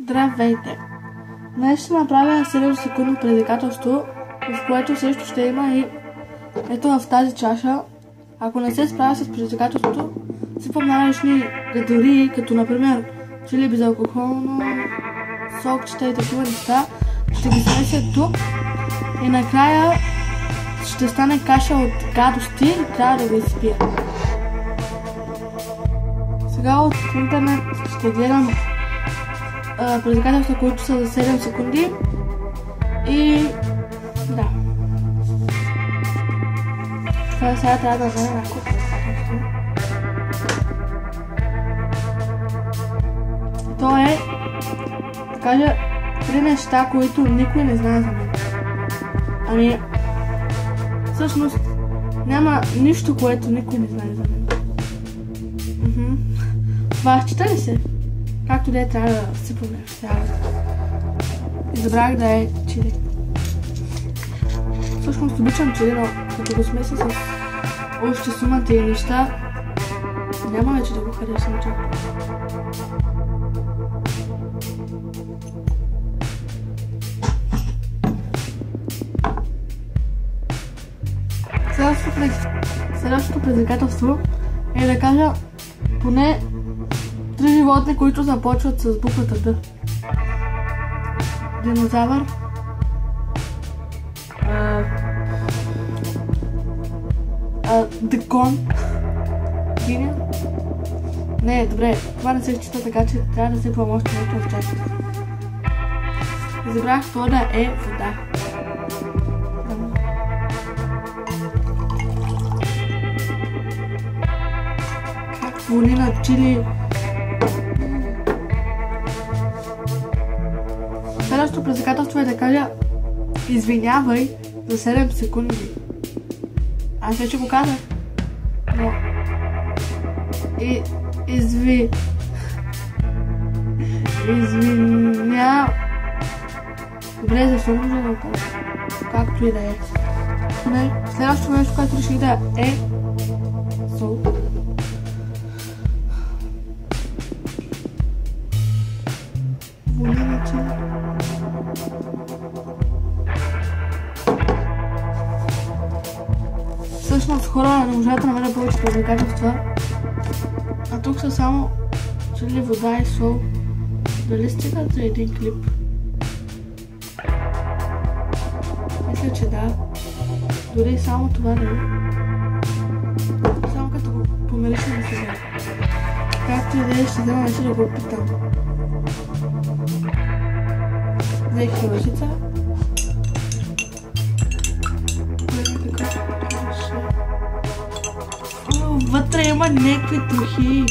Здравейте! Днес ще направя 7-секундно предизвикателство, в което също ще има и ето в тази чаша. Ако не се справя с предизвикателството, сипвам най-различни категории, като например чили безалкохолно, сокчета и такива неща. Ще ги смеся тук и накрая ще стане каша от гадости и трябва да го изпия. Сега от интернет ще гледам предизвикателства, които са за 7 секунди и да. Това сега трябва да вземе някакво предизвикателство. То е, да кажа, 3 неща, които никой не знае за мен. Ами, всъщност, няма нищо, което никой не знае за мен. Това счита ли се? Както да е, трябва да сипваме сега. И забравях да е чили. Всъщност обичам чили, но като го смеся с още сумата и неща, няма вече да го харесам чак. Следващото предизвикателство е да кажа поне 3 животни, които започват с буквата Д. Динозавър, декон, диня. Не, добре, това не се счита, така че трябва да се сипвам още нещо в чашата. Забрах това да е вода. Как воли на чили. Следващото предизвикателство е да кажа извинявай за 7 секунди. Аз вече го казах. Но... Извиня... Добре, защо не може да го кажа? Както и да е. Следващото нещо, което реших да е... сол. Воли на чили. Всъщност хора, не можете да намеря повече предизвикателства, а тук са само чили, вода и сол. Дали стигат за един клип? Мисля, че да. Дори само това да е. Само като го помириша да се взема. Както и да е, ще взема нещо да го опитам. Взех лъжица. Вътре има някакви трохи.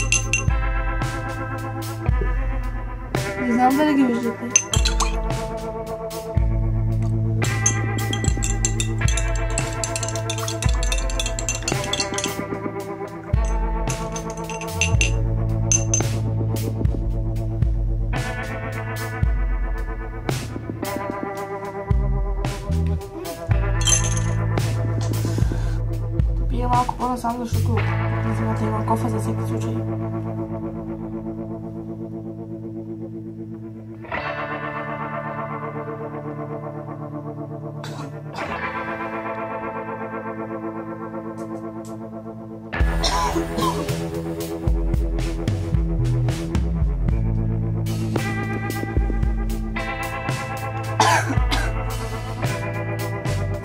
Не знам дали ги виждате. Пия малко по-насам, защото зимата има кофа за всеки случай.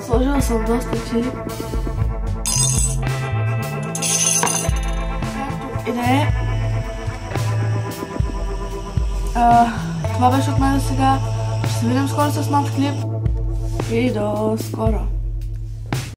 Сложила съм доста чили. И да е. Това беше от мен за сега. Ще се видим скоро с нов клип. И до скоро.